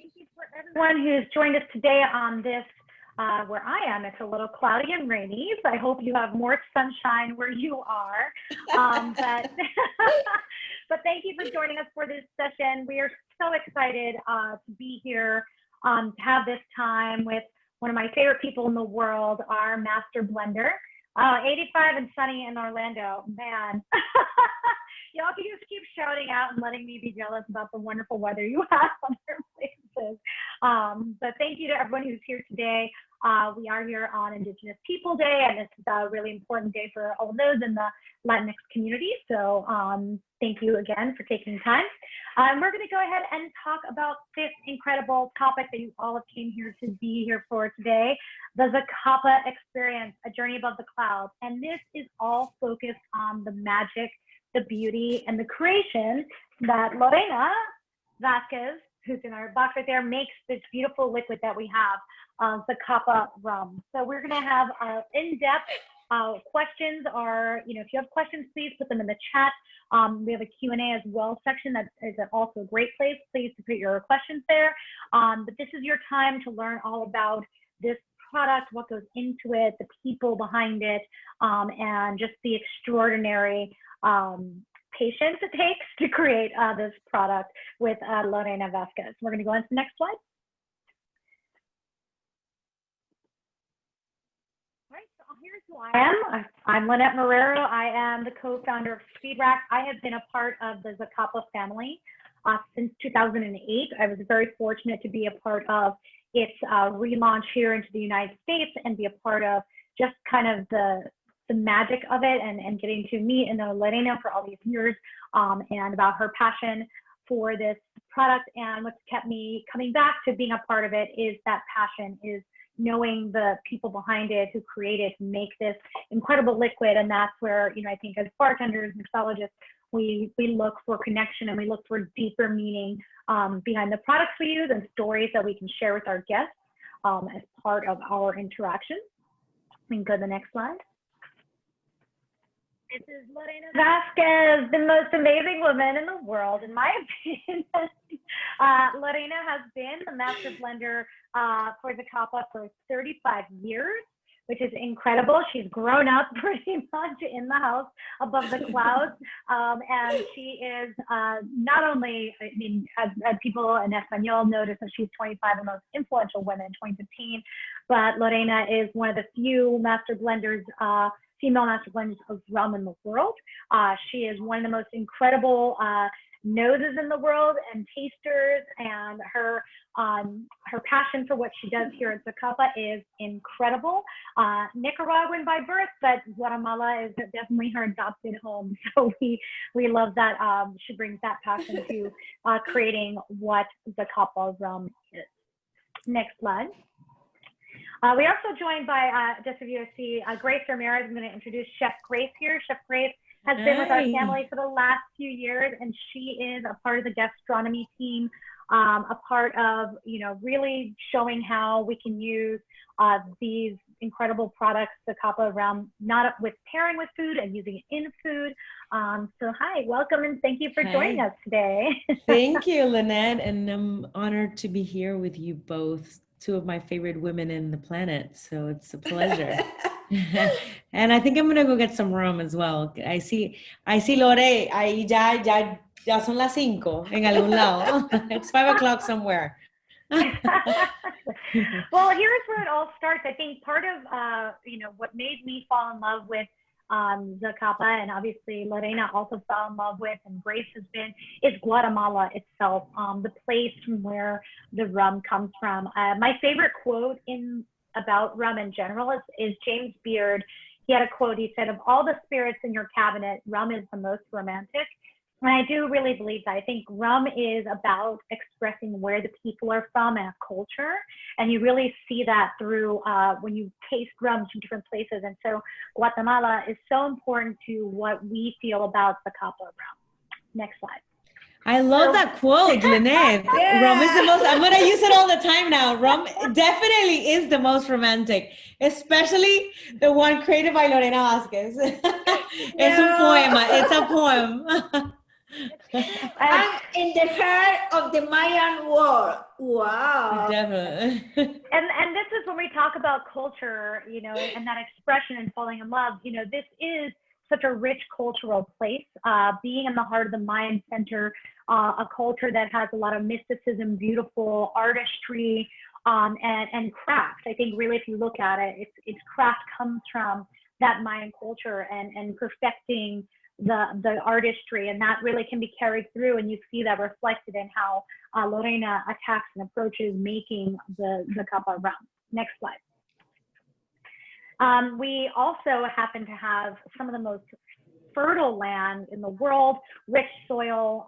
thank you for everyone who's joined us today on this, where I am. It's a little cloudy and rainy, so I hope you have more sunshine where you are. But, but thank you for joining us for this session. We are so excited to be here, to have this time with one of my favorite people in the world, our master blender. 85 and sunny in Orlando, man. Y'all can just keep shouting out and letting me be jealous about the wonderful weather you have on other places. But thank you to everyone who's here today. We are here on Indigenous People Day, and it's a really important day for all those in the Latinx community. So thank you again for taking time. We're going to go ahead and talk about this incredible topic that you all have came here to be here for today, the Zacapa Experience, a journey above the clouds. And this is all focused on the magic, the beauty, and the creation that Lorena Vásquez, who's in our box right there, makes this beautiful liquid that we have, Zacapa Rum. So we're going to have in-depth questions, or if you have questions, please put them in the chat. We have a Q&A as well section that is also a great place. Please put your questions there. But this is your time to learn all about this product, what goes into it, the people behind it, and just the extraordinary patience it takes to create this product with Lorena Vásquez. We're going to go on to the next slide. All right, so here's who I am. I'm Lynnette Marrero. I am the co-founder of SpeedRack. I have been a part of the Zacapa family since 2008. I was very fortunate to be a part of its relaunch here into the United States and be a part of just kind of the magic of it, and getting to meet and know Lorena for all these years, and about her passion for this product. And what's kept me coming back to being a part of it is that passion, is knowing the people behind it who created to make this incredible liquid. And that's where, I think as bartenders, mixologists, we look for connection, and we look for deeper meaning behind the products we use, and stories that we can share with our guests as part of our interaction. We can go to the next slide. This is Lorena Vásquez, the most amazing woman in the world, in my opinion. Lorena has been the master blender for Zacapa for 35 years, which is incredible. She's grown up pretty much in the house above the clouds. And she is not only, as people in Espanol notice that she's 25 of the most influential women in 2015, but Lorena is one of the few master blenders, female master blenders of rum in the world. She is one of the most incredible noses in the world, and tasters, and her passion for what she does here at Zacapa is incredible. Nicaraguan by birth, but Guatemala is definitely her adopted home. So we love that she brings that passion to creating what Zacapa Rum is. Next slide. We are also joined by, just so you see, Grace Ramirez. I'm going to introduce Chef Grace here. Chef Grace has been with our family for the last few years, and she is a part of the gastronomy team, a part of, really showing how we can use these incredible products, Zacapa Rum, not with pairing with food and using it in food. So hi, welcome, and thank you for joining us today. Thank you, Lynnette, and I'm honored to be here with you both, two of my favorite women in the planet. So it's a pleasure. And I think I'm gonna go get some rum as well. I see Lore, ahí ya son las 5 en algún lado. It's 5 o'clock somewhere. Well, here's where it all starts. I think part of what made me fall in love with Zacapa, and obviously Lorena also fell in love with, and Grace has been, is Guatemala itself, the place from where the rum comes from. My favorite quote about rum in general is James Beard. He had a quote. He said, "Of all the spirits in your cabinet, rum is the most romantic." And I do really believe that. I think rum is about expressing where the people are from and a culture. And you really see that through when you taste rum from different places. And so Guatemala is so important to what we feel about Zacapa Rum. Next slide. I love that quote, Lynnette. Yeah. Rum is the most, I'm going to use it all the time now. Rum definitely is the most romantic, especially the one created by Lorena Vásquez. It's a poem. It's a poem. And, I'm in the heart of the Mayan world. Wow. Definitely. and this is when we talk about culture, you know, and that expression and falling in love. You know, this is such a rich cultural place. Being in the heart of the Mayan center, a culture that has a lot of mysticism, beautiful artistry, and craft. I think really, if you look at it, its craft comes from that Mayan culture and perfecting the artistry, and that really can be carried through, and you see that reflected in how Lorena attacks and approaches making the Zacapa Rum. Next slide. We also happen to have some of the most fertile land in the world, rich soil.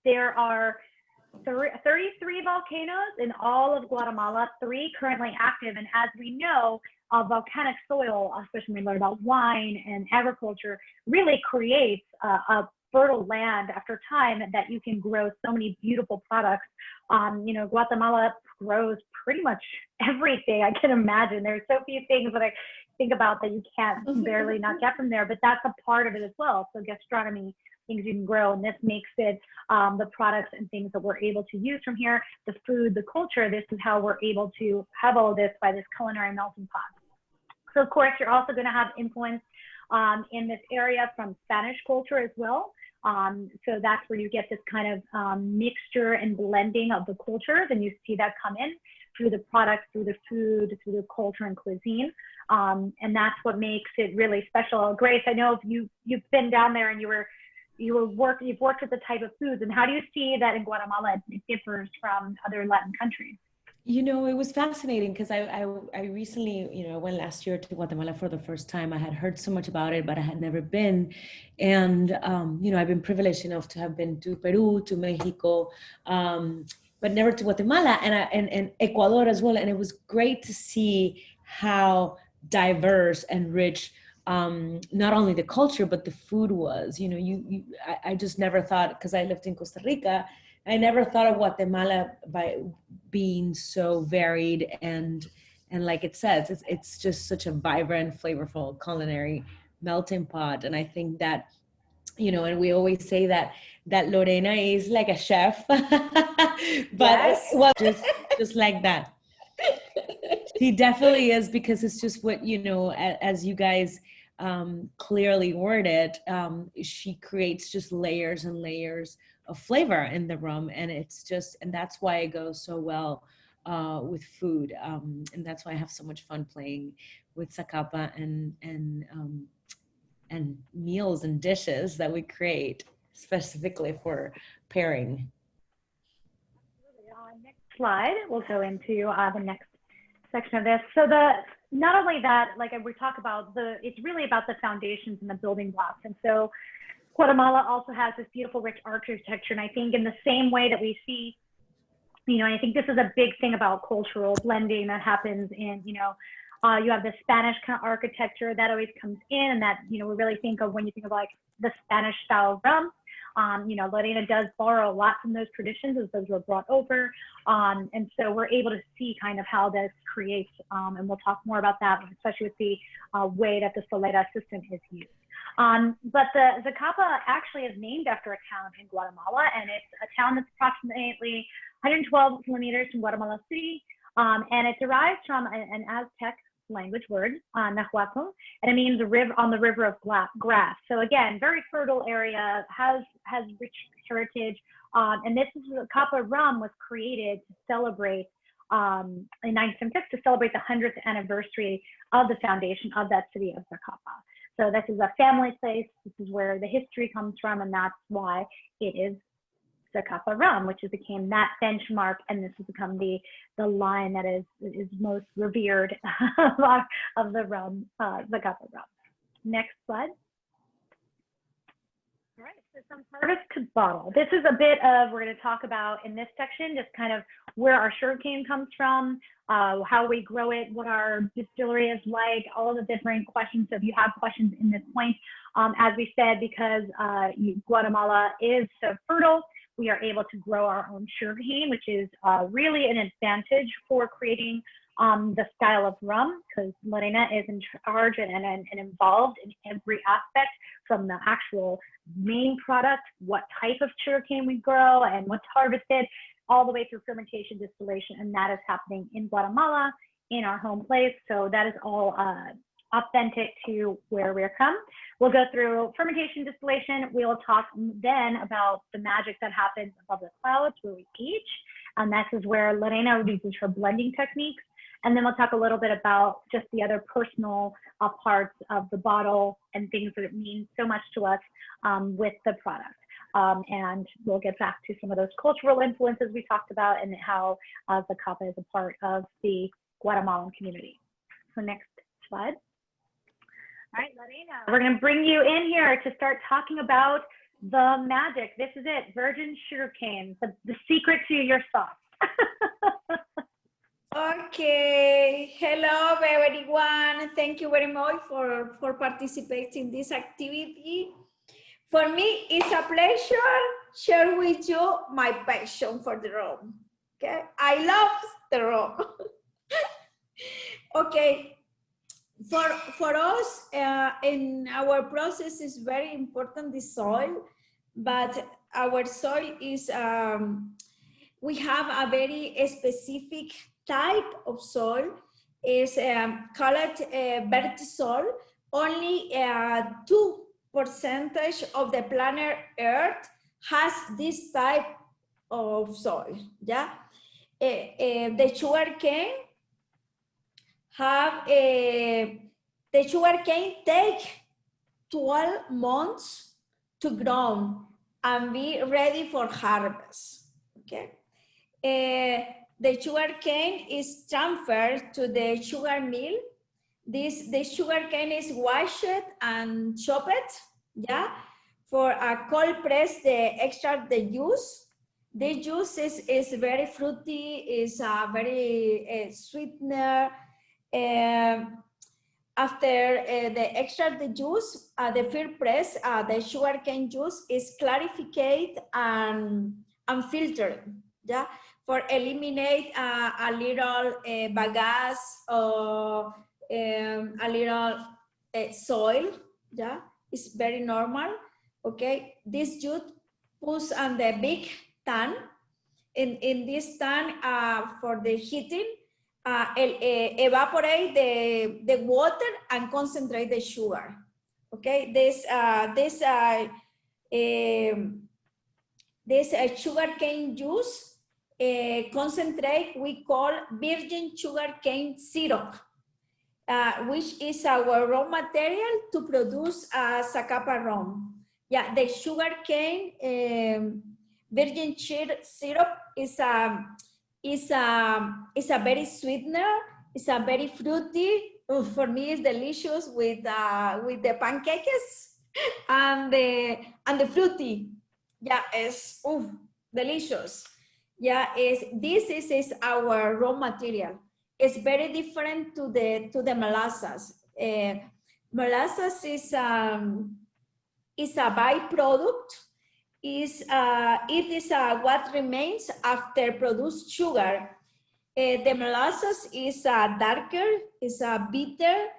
There are 33 volcanoes in all of Guatemala, 3 currently active. And as we know, volcanic soil, especially when we learn about wine and agriculture, really creates a fertile land after time that you can grow so many beautiful products. You know, Guatemala grows pretty much everything I can imagine. There's so few things that I think about that you can't barely not get from there, but that's a part of it as well. So gastronomy, things you can grow, and this makes it the products and things that we're able to use from here, the food, the culture. This is how we're able to have all of this by this culinary melting pot. So of course, you're also going to have influence in this area from Spanish culture as well. So that's where you get this kind of mixture and blending of the cultures, and you see that come in through the products, through the food, through the culture and cuisine. And that's what makes it really special. Grace, I know you've been down there and you've worked with the type of foods, and how do you see that in Guatemala it differs from other Latin countries? You know, it was fascinating because I recently, you know, went last year to Guatemala for the first time. I had heard so much about it, but I had never been. And, you know, I've been privileged enough to have been to Peru, to Mexico, but never to Guatemala and Ecuador as well. And it was great to see how diverse and rich not only the culture, but the food was. You know, I just never thought, because I lived in Costa Rica, I never thought of Guatemala by being so varied and like it says, it's just such a vibrant, flavorful culinary melting pot. And I think that, you know, and we always say that Lorena is like a chef, but Yes. well, just like that. She definitely is, because it's just what, you know, as you guys clearly worded, she creates just layers and layers of flavor in the rum, and it's just, and that's why it goes so well with food, and that's why I have so much fun playing with Zacapa and meals and dishes that we create specifically for pairing. Next slide, we'll go into the next section of this. So not only that, like we talk about it's really about the foundations and the building blocks. And so Guatemala also has this beautiful, rich architecture. And I think in the same way that we see, you know, I think this is a big thing about cultural blending that happens in, you know, you have the Spanish kind of architecture that always comes in, and that, you know, we really think of when you think of like the Spanish style rum. You know, Lorena does borrow a lot from those traditions as those were brought over. And so we're able to see kind of how this creates, and we'll talk more about that, especially with the way that the Solera system is used. But the Zacapa actually is named after a town in Guatemala, and it's a town that's approximately 112 kilometers from Guatemala City, and it derives from an Aztec language word, Nahuatl, and it means on the river of grass. So again, very fertile area, has rich heritage, and this is Zacapa Rum was created to celebrate in 1976 to celebrate the 100th anniversary of the foundation of that city of Zacapa. So this is a family place. This is where the history comes from, and that's why it is Zacapa Rum, which has become that benchmark, and this has become the line that is most revered of the rum, Zacapa Rum. Next slide. All right, so from harvest to bottle. This is a bit of, we're going to talk about in this section, just kind of where our sugarcane comes from, how we grow it, what our distillery is like, all of the different questions. So if you have questions in this point, as we said, because Guatemala is so fertile, we are able to grow our own sugarcane, which is really an advantage for creating the style of rum, because Lorena is in charge and involved in every aspect, from the actual main product, what type of sugarcane we grow and what's harvested, all the way through fermentation, distillation, and that is happening in Guatemala, in our home place. So that is all authentic to where we're from. We'll go through fermentation, distillation. We will talk then about the magic that happens above the clouds where we age. And this is where Lorena uses her blending techniques. And then we'll talk a little bit about just the other personal parts of the bottle and things that it means so much to us with the product. And we'll get back to some of those cultural influences we talked about and how Zacapa is a part of the Guatemalan community. So next slide. All right, Lorena, we're going to bring you in here to start talking about the magic. This is it, virgin sugarcane, the secret to your sauce. Okay, hello everyone. Thank you very much for participating in this activity. For me, it's a pleasure share with you my passion for the rum. Okay, I love the rum. Okay. For us, in our process is very important, the soil, but our soil is, we have a very specific type of soil, is called vertisol. Only 2% of the planet Earth has this type of soil, yeah? The sugarcane the sugarcane take 12 months to grow and be ready for harvest. Okay, the sugarcane is transferred to the sugar mill. The sugarcane is washed and chopped, yeah, for a cold press. They extract the juice. The juice is very fruity, is a very sweetener. After they extract the juice, the first press, the sugarcane juice is clarified and filtered, yeah, for eliminate a little bagasse or a little soil, yeah, it's very normal. Okay, this juice puts on the big tan. In this tan for the heating, evaporate the water and concentrate the sugar. Okay, this sugarcane juice concentrate we call virgin sugarcane syrup, which is our raw material to produce Zacapa Rum. Yeah, the sugarcane virgin syrup is a very sweetener. It's a very fruity. For me, it's delicious with the pancakes and the fruity. Yeah, it's delicious. Yeah, this is our raw material. It's very different to the molasses. Molasses is a byproduct. It is what remains after produced sugar. The molasses is darker, is bitter.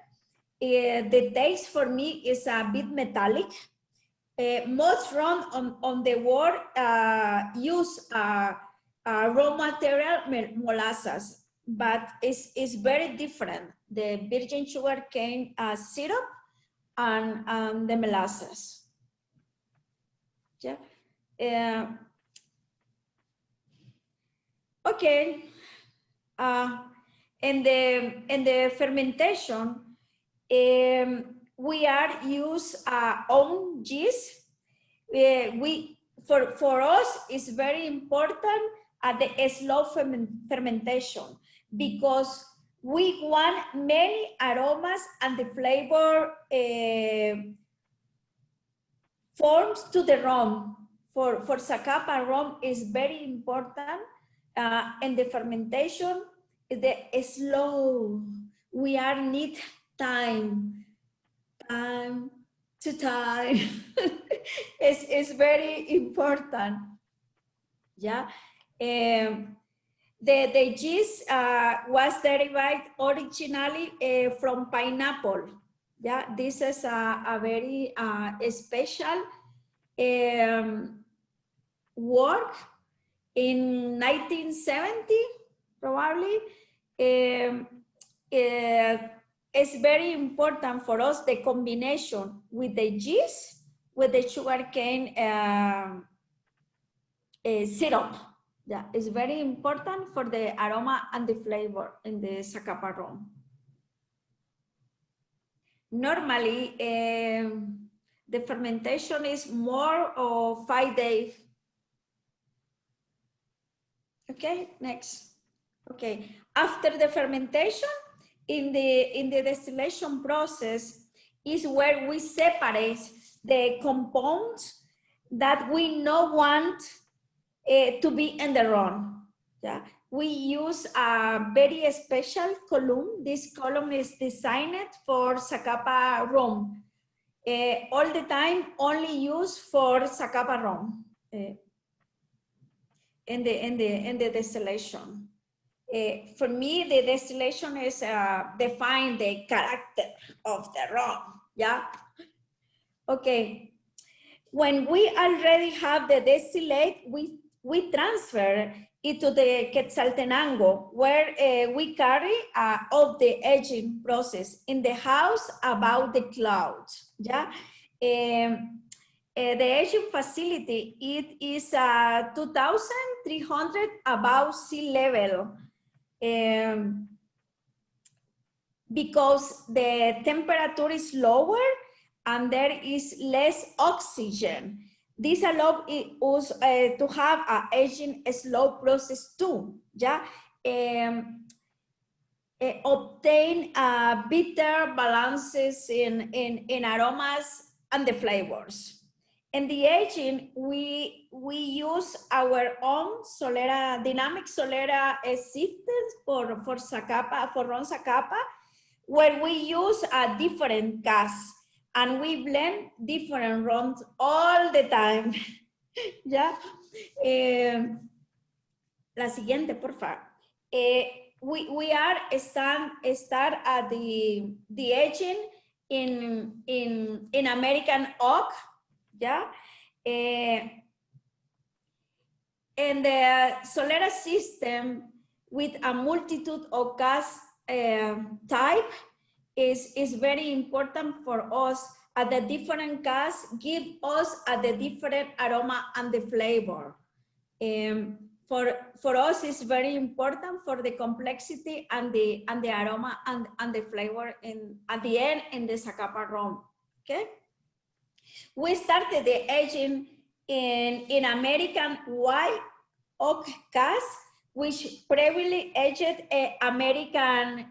The taste for me is a bit metallic. Most rum on the world use raw material molasses, but it's very different. The virgin sugarcane syrup and the molasses. Yeah. Okay. In the fermentation, we are use own yeast. For us, it's very important the slow fermentation, because we want many aromas and the flavor forms to the rum. For Zacapa Rum is very important, and the fermentation is the slow. We are need time to time. It's very important. Yeah. The yeast was derived originally from pineapple. Yeah, this is a very special work in 1970, probably. It's very important for us, the combination with the yeast, with the sugarcane syrup. Yeah, it's very important for the aroma and the flavor in the Zacapa Rum. Normally, the fermentation is more of 5 days. Okay, next. Okay, after the fermentation, in the distillation process is where we separate the compounds that we don't want to be in the rum. Yeah, we use a very special column. This column is designed for Zacapa Rum. All the time, only used for Zacapa Rum in the distillation. For me, the distillation is define the character of the rum. Yeah. Okay. When we already have the distillate, we transfer it to the Quetzaltenango, where we carry out the aging process in the house above the clouds. Yeah. The aging facility, it is 2,300 above sea level. Because the temperature is lower and there is less oxygen. This allows us to have an aging slow process too. Yeah, obtain bitter balances in aromas and the flavors. In the aging, we use our own Solera, dynamic Solera systems for Zacapa, for rum Zacapa, where we use a different gas and we blend different rums all the time. Yeah. La siguiente, por favor. We are start at the aging in American oak. Yeah. And the Solera system with a multitude of gas type is very important for us. The different gas give us the different aroma and the flavor. For us, it's very important for the complexity and the aroma and the flavor at the end in the Zacapa Rum. Okay. We started the aging in American white oak cask, which previously aged American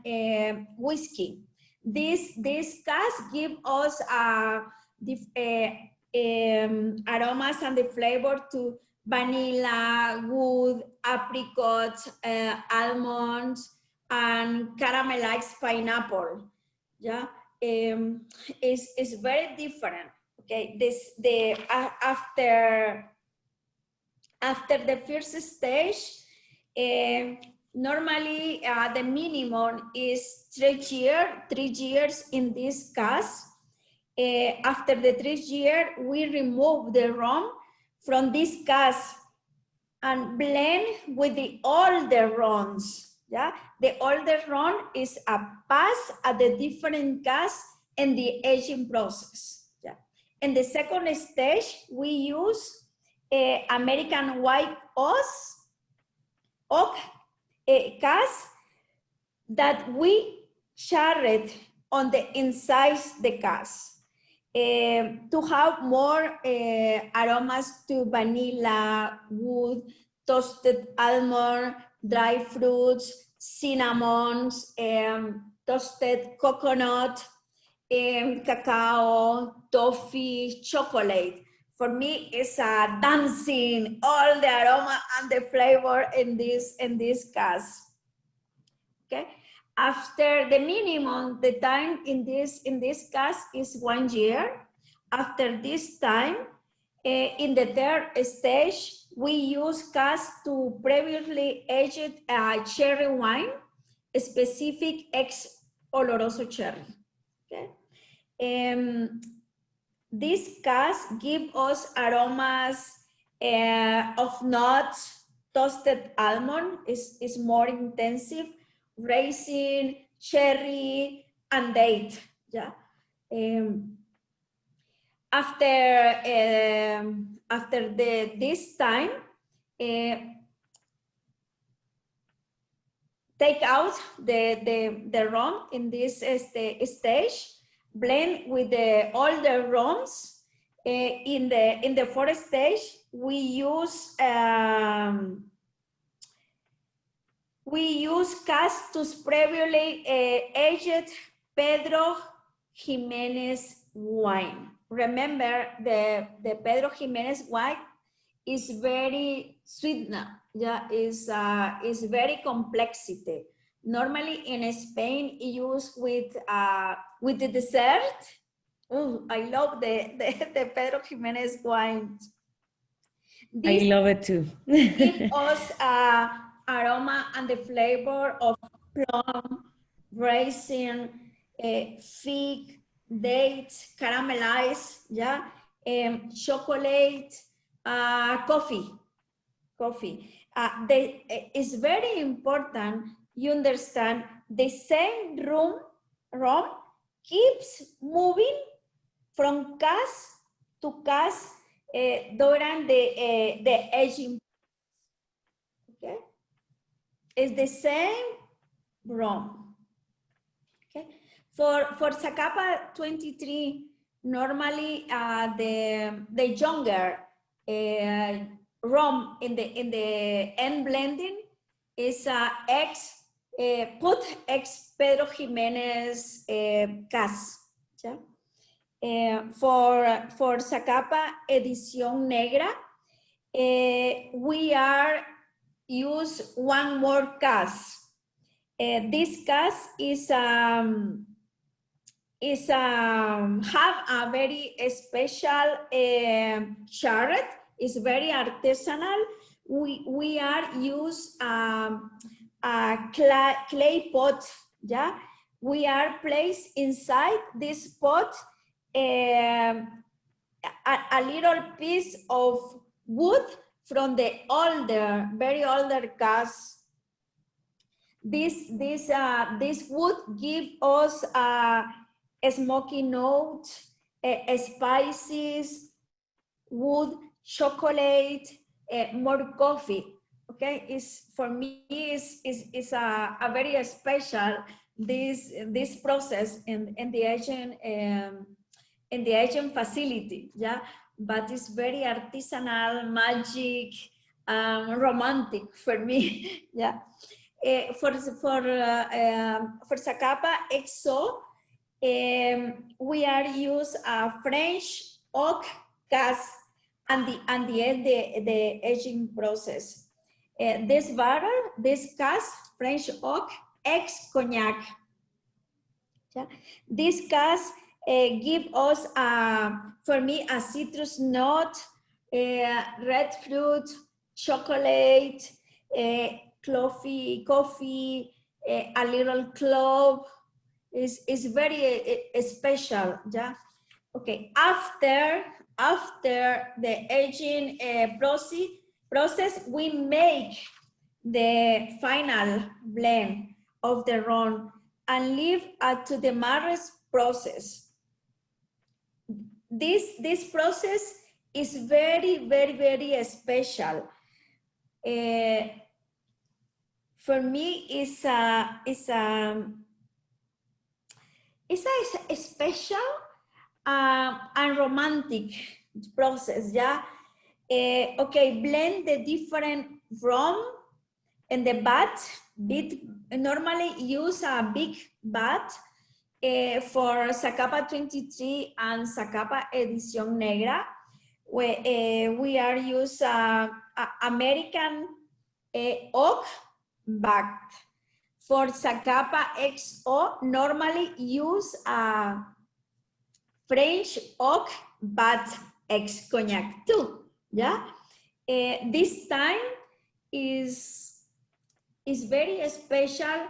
whiskey. This cask give us aromas and the flavor to vanilla, wood, apricots, almonds, and caramelized pineapple. Yeah, it's very different. Okay, after the first stage, normally the minimum is 3 years in this cask. After the 3 years, we remove the rum from this cask and blend with the older rums. Yeah, the older rum is a pass at the different casks in the aging process. In the second stage, we use American white oak cask that we charred on the inside the cask to have more aromas to vanilla, wood, toasted almond, dry fruits, cinnamons, toasted coconut, cacao, toffee, chocolate. For me, it's dancing all the aroma and the flavor in this cask. Okay. After the minimum, the time in this cask is 1 year. After this time, In the third stage, we use cask to previously aged cherry wine, specific ex-oloroso cherry. Okay. This cask gives us aromas of nuts, toasted almond is more intensive, raisin, cherry, and date. Yeah. After this time, take out the rum in this stage, blend with the older rums. In the fourth stage, we use cask to previously aged Pedro Jimenez wine. Remember, the Pedro Jimenez wine is very sweet now. Yeah, is very complexity. Normally in Spain, used with the dessert. Oh, I love the Pedro Jimenez wine. I love it too. Give us aroma and the flavor of plum, raisin, fig, dates, caramelized, yeah, chocolate, coffee. It's very important you understand the same rum keeps moving from cask to cask during the aging. Okay, it's the same rum. Okay, for Zacapa 23, normally the younger rum in the end blending is put ex Pedro Jimenez cask. Yeah? For Zacapa Edición Negra, we are use one more cask. This cask is have a very special charret. It's very artisanal. We are use a clay pot. Yeah, we are placed inside this pot a little piece of wood from the very older cask. This wood give us a smoky note, spices, wood, chocolate, more coffee. Okay, for me is a very special this process in the aging facility. Yeah, but it's very artisanal, magic, romantic for me. Yeah. For Zacapa XO, we are use a French oak cask and the aging process. This barrel, this cask, French oak, ex cognac. Yeah. This cask give us for me a citrus note, red fruit, chocolate, coffee, a little clove. Is very special. Yeah. Okay. After the aging process, we make the final blend of the rum and leave to the Mares process. This process is very, very, very special. For me, it's a special and romantic process. Yeah. Okay, blend the different rum in the vat. Normally use a big vat for Zacapa 23 and Zacapa Edición Negra. We are use American oak vat. For Zacapa XO, normally use French oak vat. ex cognac too. Yeah, this time is very special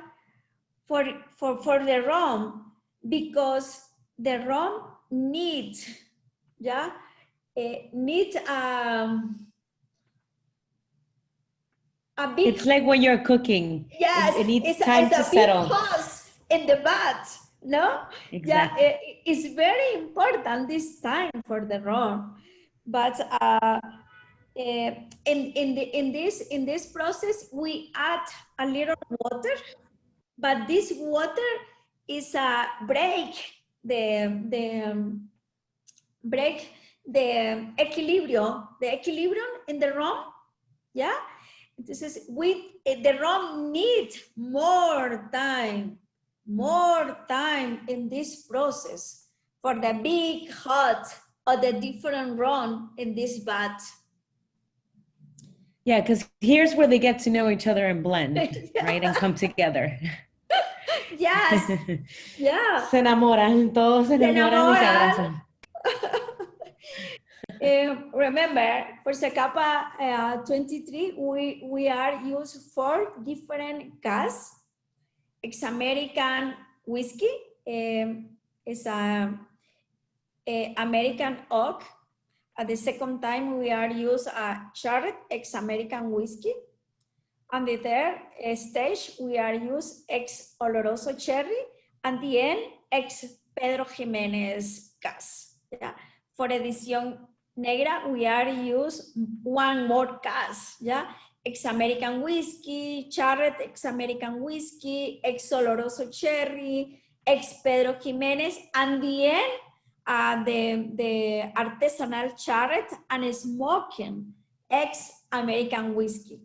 for the rum, because the rum needs, yeah, needs a big. It's like when you're cooking. Yes, it needs it's time to a big settle. pause in the vat, no? Exactly. Yeah, it's very important this time for the rum, but in this process we add a little water, but this water is a break the equilibrium in the rum. Yeah, this is with the rum needs more time in this process for the big hot or the different rum in this vat. Yeah, because here's where they get to know each other and blend, right? And come together. Yes, yeah. Se enamoran, todos se enamoran y se abrazan. Remember, for Zacapa 23, we are used 4 different casks. Ex-American whiskey is a American oak. At the second time, we are use a charred ex-American whiskey. And the third stage, we are use ex-Oloroso cherry. And the end, ex-Pedro Jimenez cask. Yeah. For Edición Negra, we are use 1 more cask. Yeah. Ex-American whiskey, charred ex-American whiskey, ex-Oloroso cherry, ex-Pedro Jimenez, and the end, the artisanal charred and smoking ex-American whiskey.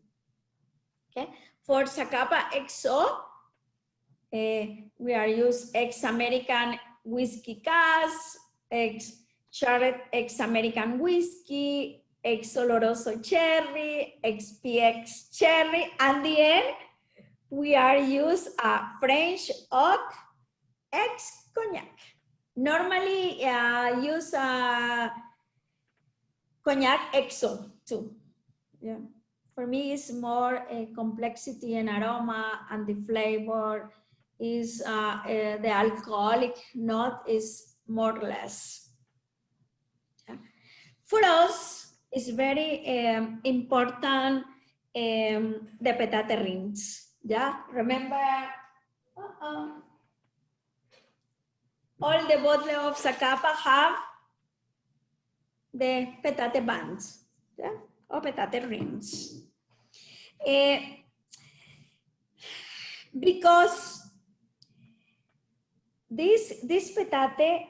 Okay, for Zacapa XO, we are use ex-American whiskey cask, ex-charred ex-American whiskey, ex-Oloroso cherry, ex-PX cherry, and the end, we are use a French oak ex-cognac. Normally use a cognac XO too. Yeah. For me, it's more complexity and aroma, and the flavor is the alcoholic note is more or less. Yeah. For us, it's very important the petate rings. Yeah, remember all the bottles of Zacapa have the petate bands, yeah, or petate rings. Because this petate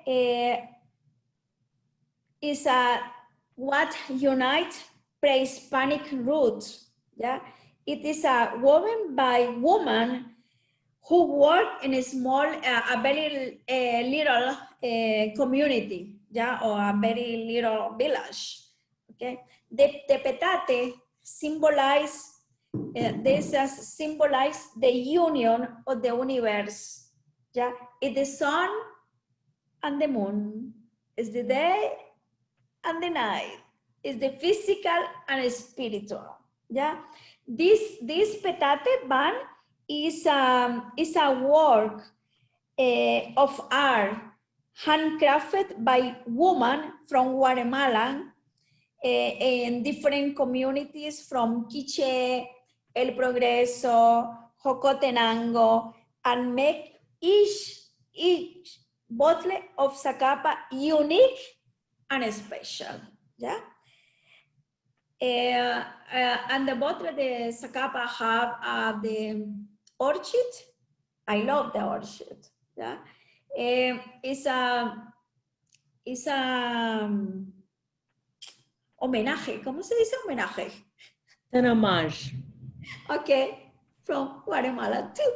is what unites pre-Hispanic roots. Yeah, it is woven by women who work in a small, a very little community, yeah, or a very little village. Okay, the petate symbolize this as symbolize the union of the universe. Yeah, it's the sun and the moon. It's the day and the night. It's the physical and spiritual. Yeah, this petate band is a work of art handcrafted by women from Guatemala in different communities from Quiche, El Progreso, Jocotenango, and make each bottle of Zacapa unique and special. Yeah. And the bottle the Zacapa have the orchid. I love the orchid. Yeah. It's a homenaje. ¿Cómo se dice homenaje? An homage. Okay, from Guatemala too.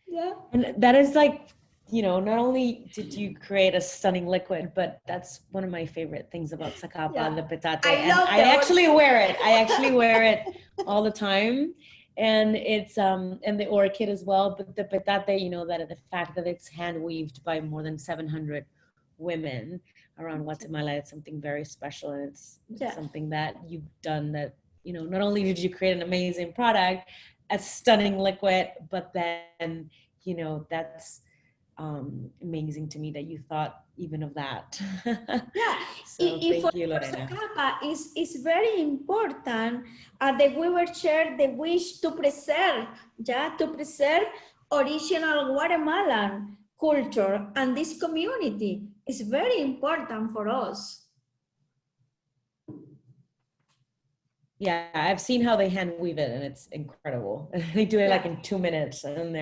Yeah. And that is like, you know, not only did you create a stunning liquid, but that's one of my favorite things about Zacapa, Yeah. the petate. I actually wear it. I actually wear it all the time. And it's, and the orchid as well, but the petate, you know, that the fact that it's hand weaved by more than 700 women around Guatemala. It's something very special, and it's Yeah. something that you've done that, you know, not only did you create an amazing product, a stunning liquid, but then, you know, that's amazing to me that you thought even of that. Yeah, So thank you, for Lorena. Zacapa is very important that we were share the wish to preserve, yeah, to preserve original Guatemalan culture, and this community is very important for us. Yeah, I've seen how they hand weave it, and it's incredible. They do it like in 2 minutes, and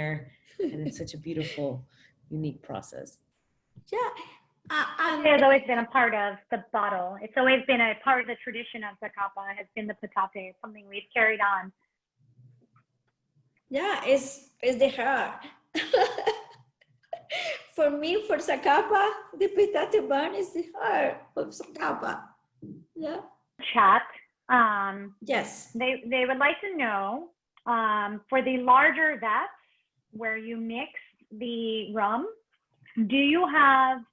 it's such a beautiful, unique process. Yeah. It has always been a part of the bottle. It's always been a part of the tradition of Zacapa, has been the petate. It's something we've carried on. Yeah, it's the heart. For me, for Zacapa, the petate bun is the heart of Zacapa. Yeah. Chat. Yes. They would like to know, for the larger vats where you mix the rum, do you have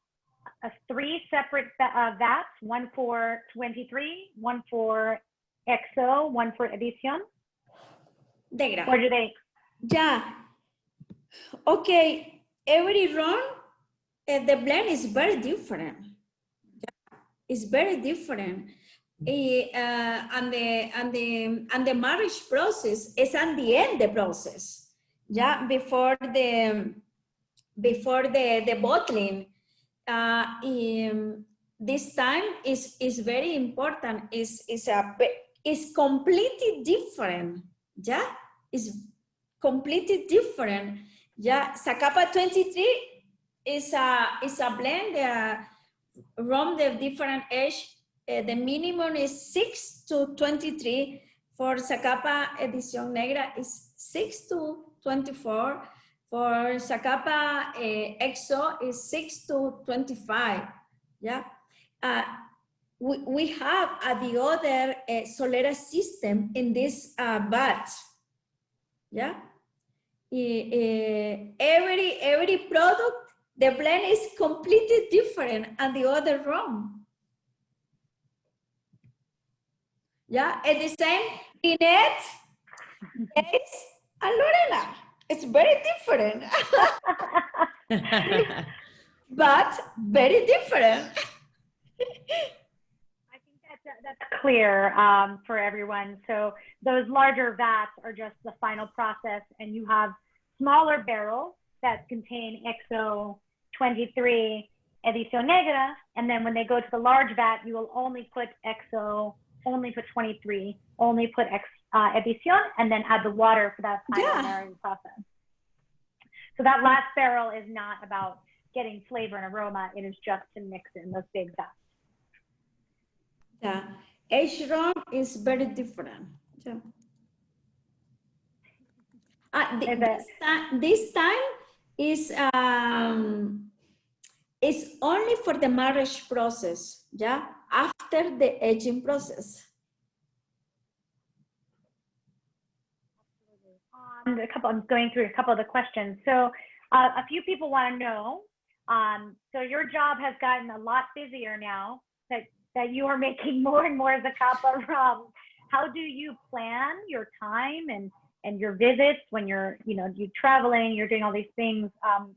3 separate vats, one for 23, one for XO, one for Edición? Negra. Or do they? Yeah. Okay. Every rum, the blend is very different. It's very different. And the marriage process is at the end the process. Yeah, before the bottling. This time is very important. Is completely different. Yeah, is completely different. Yeah, Zacapa 23 is a blend from the different age. The minimum is 6 to 23. For Zacapa Edición Negra is 6 to 24. For Zacapa EXO is 6 to 25. Yeah. We have the other Solera system in this batch. Yeah. Every product, the blend is completely different and the other rum. Yeah, and the same Lynnette and Lorena. It's very different, but very different. I think that's clear for everyone. So those larger vats are just the final process, and you have smaller barrels that contain XO 23 Edición Negra, and then when they go to the large vat, you will only put XO, only put 23, only put Edición, and then add the water for that final marrying process. So that last barrel is not about getting flavor and aroma, it is just to mix in those big vats. Yeah, H rum is very different. Yeah. This time is only for the marriage process, yeah, after the aging process. I'm going through a couple of the questions. So a few people want to know, so your job has gotten a lot busier now that you are making more and more Zacapa rum. How do you plan your time and your visits when you're traveling, you're doing all these things?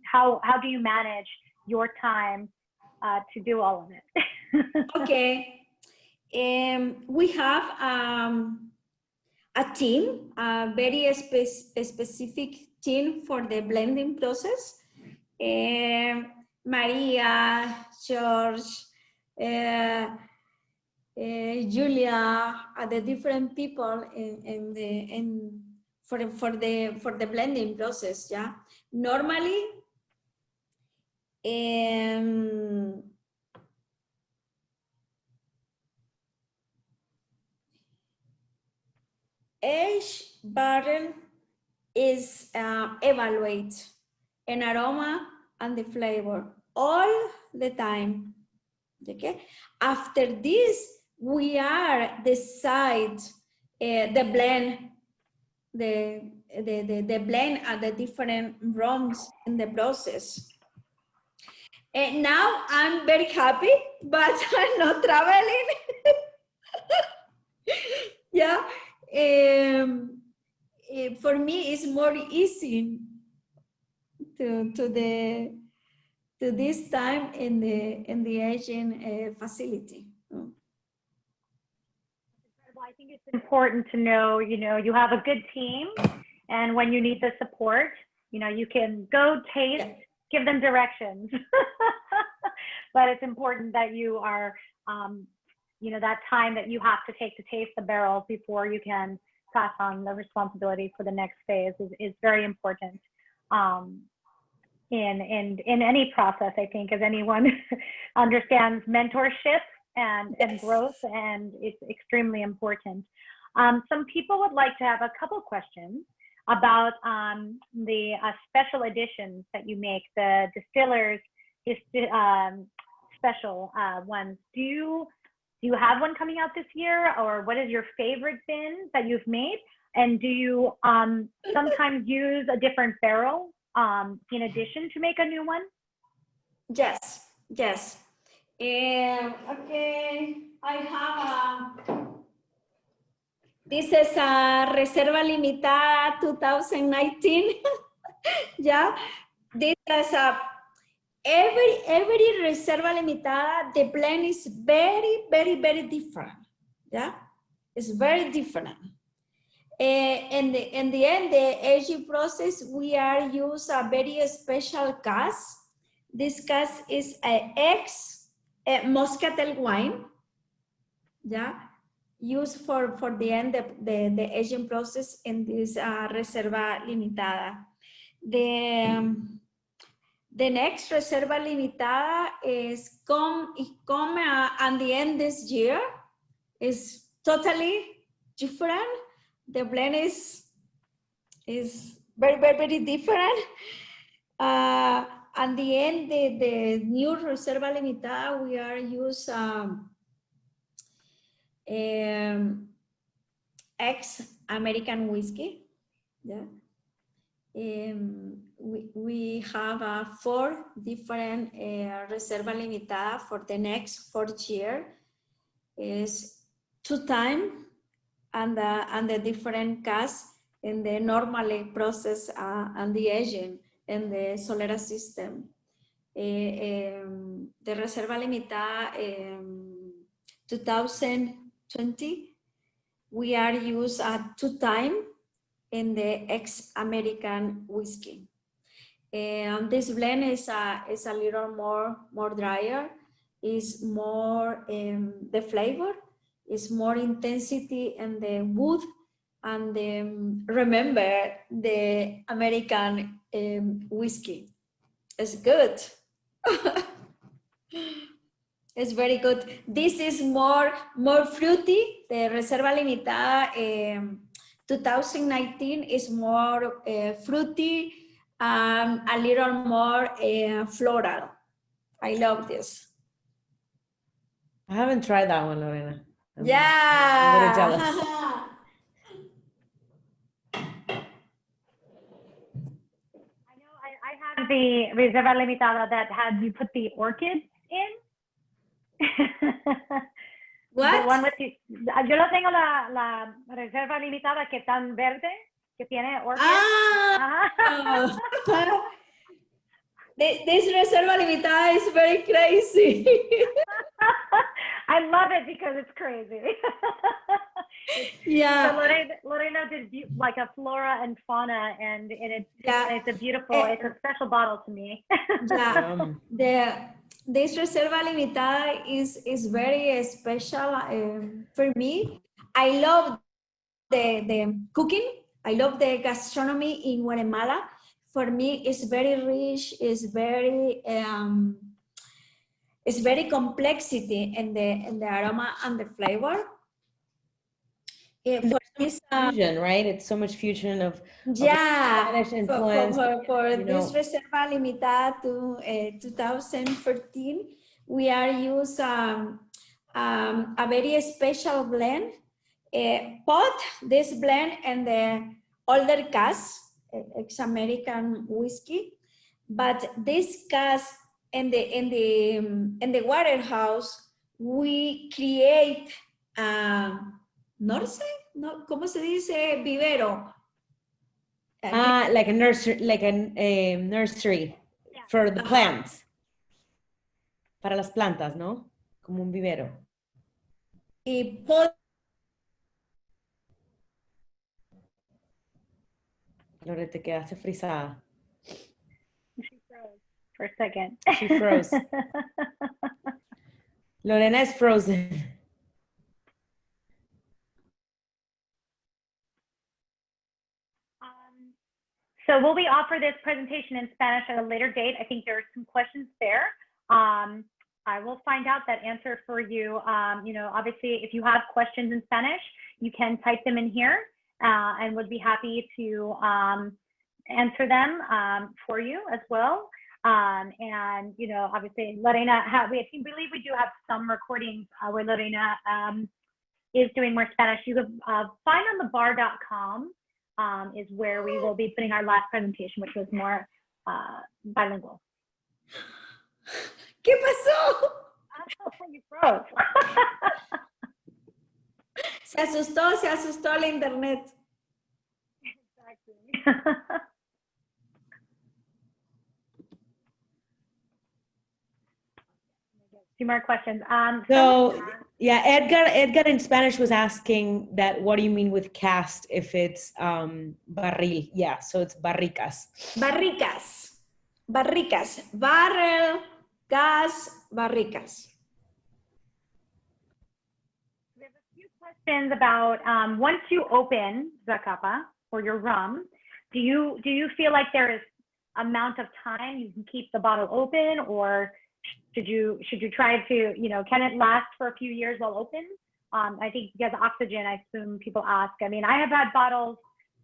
How do you manage your time to do all of it? Okay, we have a team, a very specific team for the blending process. Maria, George, Julia, the different people for the blending process. Yeah, normally. Each barrel is evaluate an aroma and the flavor all the time. Okay. After this, we are decide the blend, the blend and the different rums in the process. And now I'm very happy, but I'm not traveling. Yeah. For me, it's more easy to this time in the aging facility. Well, I think it's important to know, you have a good team, and when you need the support, you can go taste, give them directions. But it's important that you are, that time that you have to take to taste the barrels before you can pass on the responsibility for the next phase is very important. In any process, I think, as anyone understands mentorship and growth, and it's extremely important. Some people would like to have a couple questions about the special editions that you make, the distillers special ones. Do you have one coming out this year, or what is your favorite bin that you've made? And do you sometimes use a different barrel in addition to make a new one? Yes. Okay, I have this is a Reserva Limitada 2019. Yeah, this is every Reserva Limitada, the blend is very, very, very different. Yeah, it's very different. In the end, the aging process, we are use a very special cask. This cask is an ex-Moscatel wine. Yeah, used for the end of the aging process in this Reserva Limitada. The next Reserva Limitada is come at the end this year. Is totally different. The blend is very, very, very different. At the end, the new Reserva Limitada, we are use ex-American whiskey. Yeah. We have 4 different Reserva Limitada for the next 4 years. Is 2 times and the different casks in the normal process and the aging in the Solera system. The Reserva Limitada 2020, we are used 2 times in the ex-American whiskey. And this blend is a little more drier, is more the flavor, is more intensity in the wood, and remember the American whiskey. It's good. It's very good. This is more fruity. The Reserva Limitada 2019 is more fruity and a little more floral. I love this. I haven't tried that one, Lorena. I'm a little jealous. I know I have the Reserva Limitada that had you put the orchids in. What? The one with yo lo tengo la Reserva Limitada que tan verde, que tiene orchids. This Reserva Limitada is very crazy. I love it because it's crazy. Yeah. So Lorena did like a flora and fauna, and it's a beautiful, it's a special bottle to me. Yeah. This Reserva Limitada is very special for me. I love the cooking. I love the gastronomy in Guatemala. For me, it's very rich. It's very complexity in the aroma and the flavor. For this fusion, right? It's so much fusion of Spanish influence. For this Reserva Limitada to 2014, we are use a very special blend. Pot this blend and the older cask, ex-American whiskey, but this cask in the warehouse, we create no sé, no, ¿cómo se dice vivero? Like a nursery, nursery for the plants. Para las plantas, ¿no? Como un vivero. Y Lore, te quedaste frisada. She froze for a second. She froze. Lorena is frozen. So will we offer this presentation in Spanish at a later date? I think there are some questions there. I will find out that answer for you. You know, obviously, if you have questions in Spanish, you can type them in here and would be happy to answer them for you as well. And, you know, obviously, Lorena, we believe we do have some recordings where Lorena is doing more Spanish. You can find on thebar.com. Is where we will be putting our last presentation, which was more bilingual. ¿Qué pasó? You froze. Se asustó la internet. Exactly. Two more questions. So yeah, Edgar in Spanish was asking that, what do you mean with cast if it's barril? Yeah, so it's barricas. Barricas. Barrel, gas, barricas. We have a few questions about once you open Zacapa or your rum, do you feel like there is amount of time you can keep the bottle open, or should you try to, you know, can it last for a few years while open? I think because oxygen, I assume people ask. I mean, I have had bottles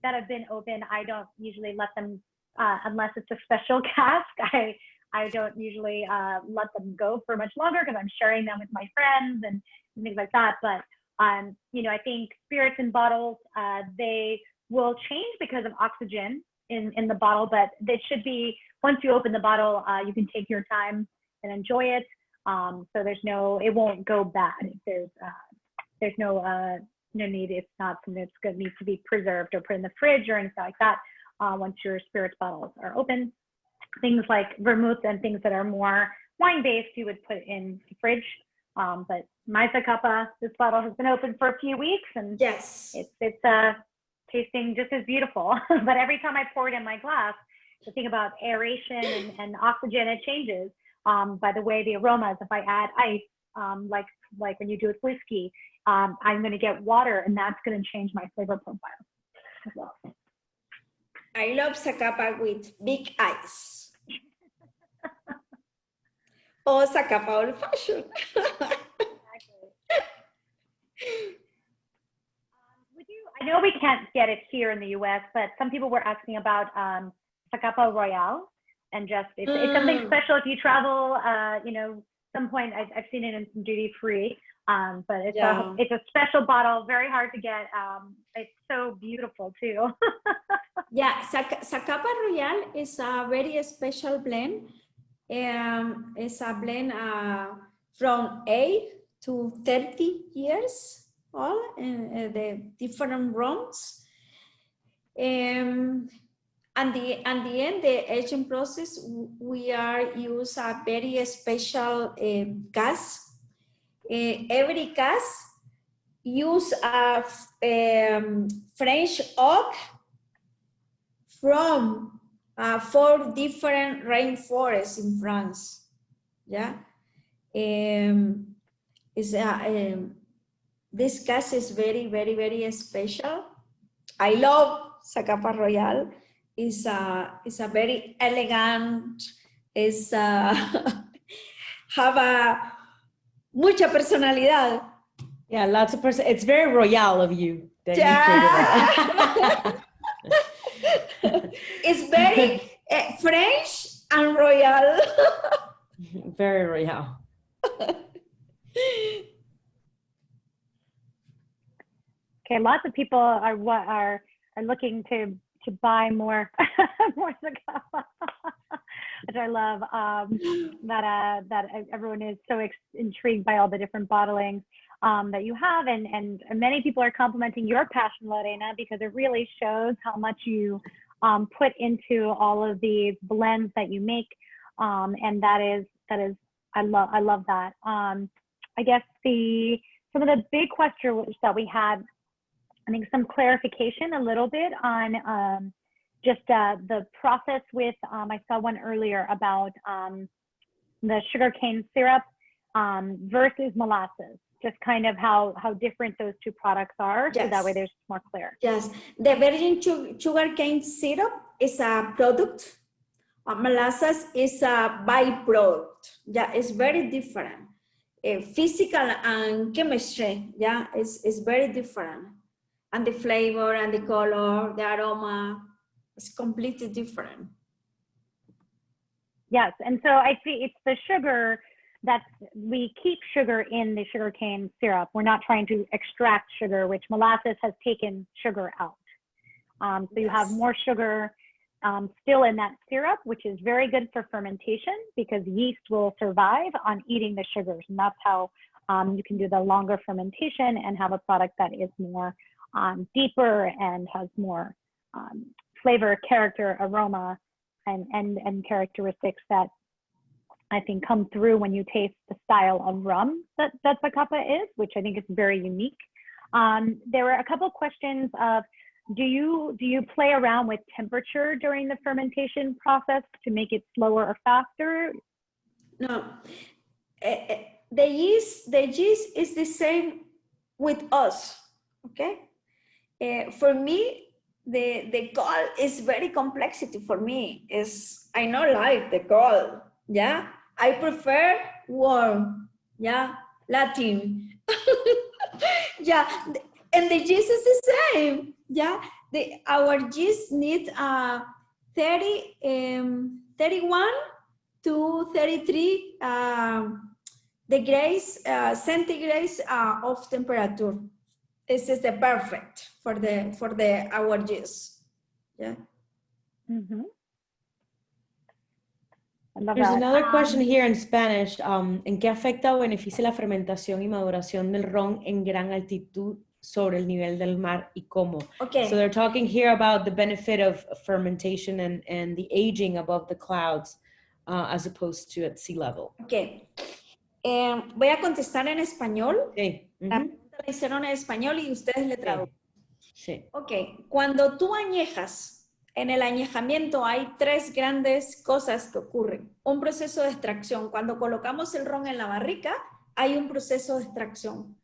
that have been open. I don't usually let them, unless it's a special cask, I don't usually let them go for much longer because I'm sharing them with my friends and things like that. But, you know, I think spirits in bottles, they will change because of oxygen in the bottle, but it should be, once you open the bottle, you can take your time and enjoy it. So it won't go bad. There's no need. It's not something that's going to need to be preserved or put in the fridge or anything like that. Once your spirits bottles are open, things like vermouth and things that are more wine-based, you would put in the fridge. But my Zacapa, this bottle has been open for a few weeks, and yes, it's tasting just as beautiful. But every time I pour it in my glass, the thing about aeration and oxygen, it changes. By the way, the aromas, if I add ice, like when you do with whiskey, I'm going to get water, and that's going to change my flavor profile as well. I love Zacapa with big ice. Or Zacapa old fashioned. I know we can't get it here in the US, but some people were asking about Zacapa Royale. And just, it's something special if you travel, you know, some point I've seen it in some duty free, but it's a special bottle, very hard to get. It's so beautiful too. Yeah, Zacapa Royale is a very special blend. It's a blend from 8 to 30 years old, the different rums. And the end, the aging process, we use a very special gas. Every gas use a French oak from 4 different rainforests in France. Yeah, this gas is very, very, very special. I love Zacapa Royale. Is a very elegant, have a mucha personalidad. Yeah, lots of it's very royal of you that you created that. It's very French and royal. Very royal. Okay, lots of people are looking to buy more more Zacapa. which I love, that everyone is so intrigued by all the different bottlings that you have, and many people are complimenting your passion, Lorena, because it really shows how much you put into all of these blends that you make, and that is I love that. I guess some of the big questions that we had, I think some clarification a little bit on just the process with, I saw one earlier about the sugarcane syrup versus molasses, just kind of how different those two products are, Yes. so that way there's more clear. Yes, the virgin sugarcane syrup is a product. Molasses is a byproduct. Yeah, it's very different. Physical and chemistry, yeah, is very different. And the flavor and the color, the aroma, is completely different. Yes, and so I see it's the sugar we keep sugar in the sugarcane syrup. We're not trying to extract sugar, which molasses has taken sugar out. So you have more sugar still in that syrup, which is very good for fermentation because yeast will survive on eating the sugars. And that's how you can do the longer fermentation and have a product that is more deeper and has more flavor, character, aroma, and characteristics that I think come through when you taste the style of rum that Zacapa is, which I think is very unique. There were a couple questions of, do you play around with temperature during the fermentation process to make it slower or faster? No, the yeast is the same with us, okay? For me, the cold is very complexity for me. I don't like the cold, yeah? I prefer warm, yeah? Latin. Yeah, and the yeast is the same, yeah? Our yeast needs 31 to 33 degrees centigrade of temperature. This is the perfect for our yeast. Yeah. Mm-hmm. There's another question here in Spanish. ¿En qué afecta o beneficia la fermentación y maduración del ron en gran altitud sobre el nivel del mar y cómo? Okay. So they're talking here about the benefit of fermentation and the aging above the clouds as opposed to at sea level. Okay. Voy a contestar en español. Sí. La pregunta la hicieron en español y ustedes le traducen. Sí. Ok, cuando tú añejas, en el añejamiento hay tres grandes cosas que ocurren. Un proceso de extracción. Cuando colocamos el ron en la barrica, hay un proceso de extracción.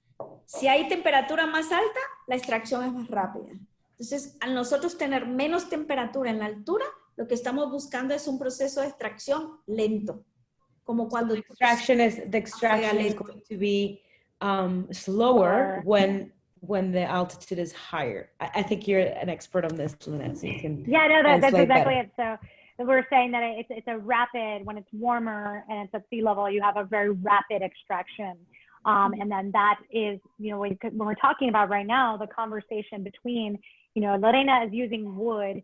Si hay temperatura más alta, la extracción es más rápida. Entonces, al nosotros tener menos temperatura en la altura, lo que estamos buscando es un proceso de extracción lento. Como cuando the extraction is going to be slower when the altitude is higher. I think you're an expert on this, Lynnette, so you can that's exactly better. it. So we're saying that it's a rapid, when it's warmer and it's at sea level, you have a very rapid extraction. And then that is, when we're talking about right now, the conversation between, Lorena is using wood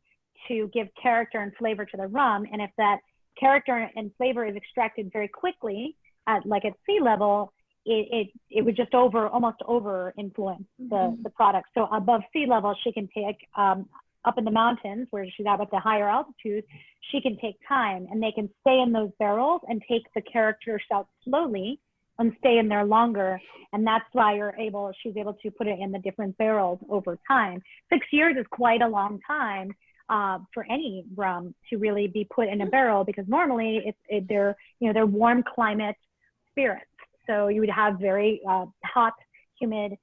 to give character and flavor to the rum. And if that character and flavor is extracted very quickly at sea level, it would just almost over influence the product. So above sea level, she can take up in the mountains where she's out at the higher altitude, she can take time and they can stay in those barrels and take the characters out slowly and stay in there longer. And that's why she's able to put it in the different barrels over time. 6 years is quite a long time for any rum to really be put in a barrel, because normally they're warm climate spirits. So you would have very hot, humid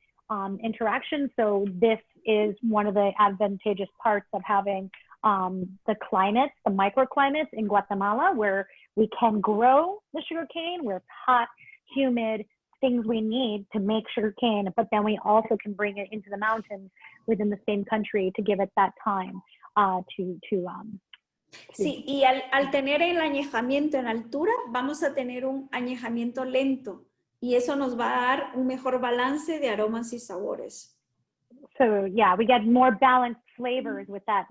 interaction. So this is one of the advantageous parts of having the climates, the microclimates in Guatemala, where we can grow the sugarcane, where it's hot, humid, things we need to make sugarcane, but then we also can bring it into the mountains within the same country to give it that time Sí, y al tener el añejamiento en altura, vamos a tener un añejamiento lento y eso nos va a dar un mejor balance de aromas y sabores. So yeah, we get more balanced flavors with that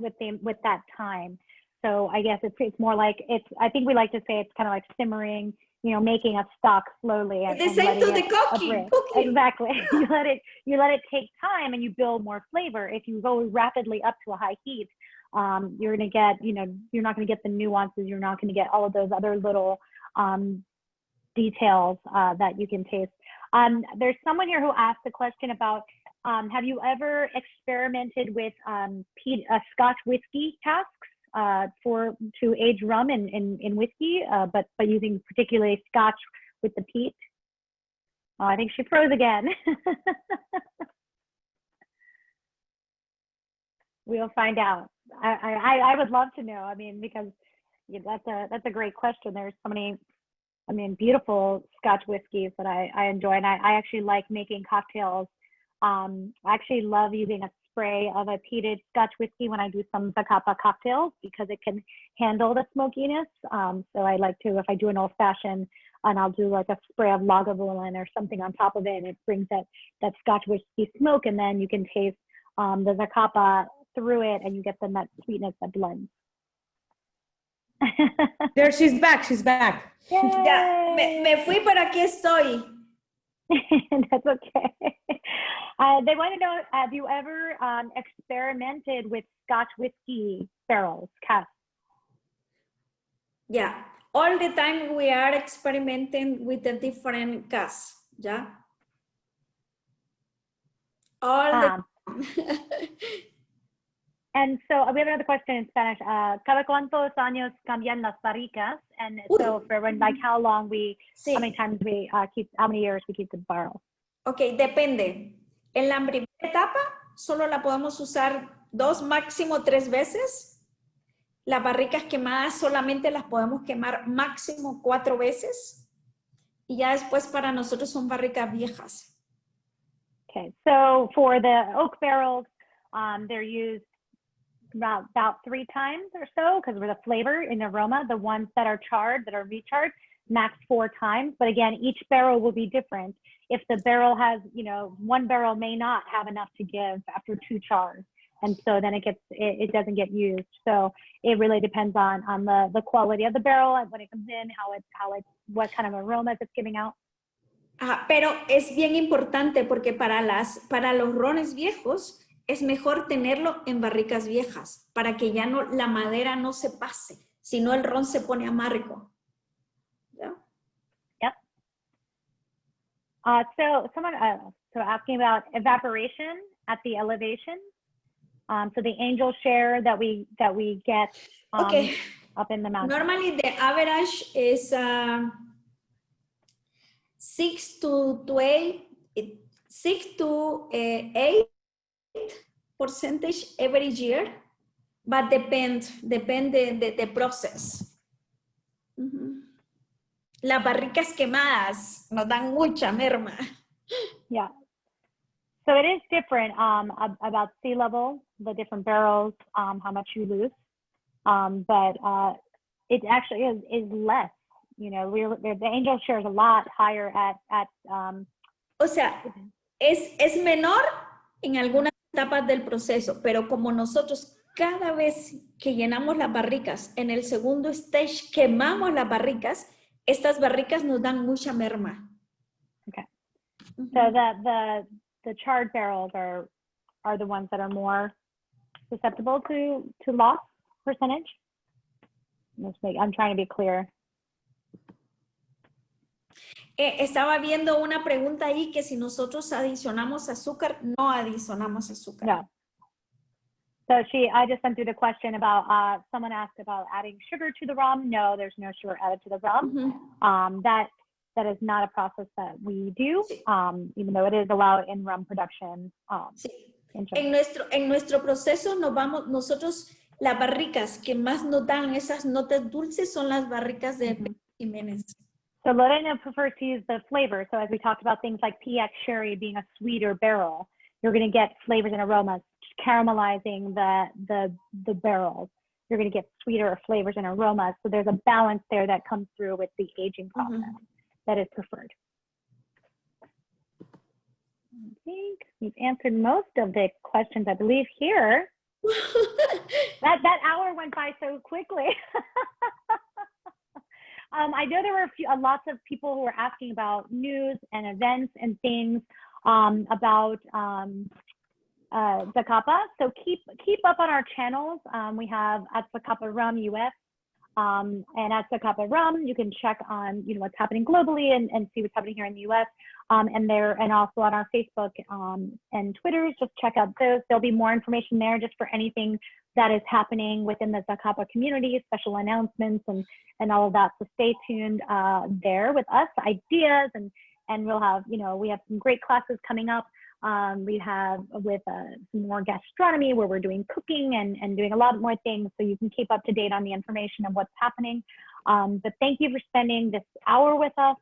time. So I guess it's more like I think we like to say it's kind of like simmering, you know, making a stock slowly and the same to the cooking. Exactly. You let it take time and you build more flavor. If you go rapidly up to a high heat, you're going to get, you know, you're not going to get the nuances. You're not going to get all of those other little details that you can taste. There's someone here who asked a question about, have you ever experimented with Scotch whiskey casks to age rum in whiskey, but using particularly Scotch with the peat? Oh, I think she froze again. We'll find out. I would love to know. I mean, because that's a great question. There's so many, I mean, beautiful Scotch whiskeys that I enjoy, and I actually like making cocktails. I actually love using a spray of a peated Scotch whiskey when I do some Zacapa cocktails because it can handle the smokiness. So I like to, if I do an old fashioned, and I'll do like a spray of Lagavulin or something on top of it, and it brings that Scotch whiskey smoke, and then you can taste the Zacapa through it, and you get the nut sweetness that blends. There, she's back. She's back. Ya, me fui, pero aquí estoy. That's okay. They want to know, have you ever experimented with Scotch whiskey barrels, casks? Yeah, all the time we are experimenting with the different casks. Yeah, all the time. And so we have another question in Spanish. ¿Cada cuántos años cambian las barricas? And so for when, like how long how many times we how many years we keep the barrel? Ok, depende. En la primera etapa solo la podemos usar 2, máximo 3 veces. Las barricas quemadas solamente las podemos quemar máximo 4 veces. Y ya después para nosotros son barricas viejas. Okay, so for the oak barrels, they're used about 3 times or so because of the flavor and aroma. The ones that are charred, that are recharged, max 4 times. But again, each barrel will be different. If the barrel has, you know, one barrel may not have enough to give after 2 chars, and so then it doesn't get used. So it really depends on the quality of the barrel and when it comes in, what kind of aromas it's giving out. Pero es bien importante porque para los rones viejos es mejor tenerlo en barricas viejas para que ya no, la madera no se pase, sino el ron se pone amargo. ¿Ya? Yep. So someone asking about evaporation at the elevation. So the angel share that we get Okay. up in the mountain. Normally the average is 6 to 8% every year, but depende the process. Las barricas quemadas nos dan mucha merma. Yeah. So it is different about sea level, the different barrels, how much you lose. But it actually is less. You know, the angel share is a lot higher at O sea, es menor en algunas etapas del proceso, pero como nosotros cada vez que llenamos las barricas, en el segundo stage quemamos las barricas, estas barricas nos dan mucha merma. Okay. So the charred barrels are the ones that are more susceptible to loss percentage. I'm trying to be clear. Estaba viendo una pregunta ahí que si nosotros adicionamos azúcar, no adicionamos azúcar. No. So I just went through the question about, someone asked about adding sugar to the rum. No, there's no sugar added to the rum. That is not a process that we do, even though it is allowed in rum production. Sí. En nuestro proceso nosotros, las barricas que más nos dan esas notas dulces son las barricas de Jiménez. So Lorena prefers to use the flavor. So as we talked about things like PX sherry being a sweeter barrel, you're going to get flavors and aromas caramelizing the barrels. You're going to get sweeter flavors and aromas. So there's a balance there that comes through with the aging process that is preferred. I think we've answered most of the questions, I believe, here. That hour went by so quickly. I know there were lots of people who were asking about news and events and things about Zacapa. So keep up on our channels. We have at Zacapa Rum US and at Zacapa Rum. You can check on what's happening globally and see what's happening here in the US. And also on our Facebook and Twitter. Just check out those. There'll be more information there just for anything that is happening within the Zacapa community, special announcements and all of that. So stay tuned there with us, ideas, and we'll have, we have some great classes coming up. We have with some more gastronomy where we're doing cooking and doing a lot more things, so you can keep up to date on the information of what's happening. But thank you for spending this hour with us.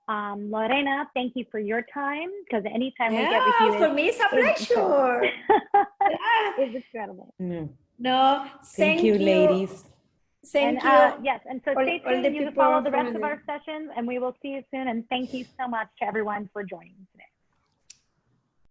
Lorena, thank you for your time, because anytime we get with you, for me it's a pleasure. It's incredible. No, thank you, ladies. Thank you. Yes, and so stay tuned. You can follow the rest of our sessions, and we will see you soon. And thank you so much to everyone for joining today.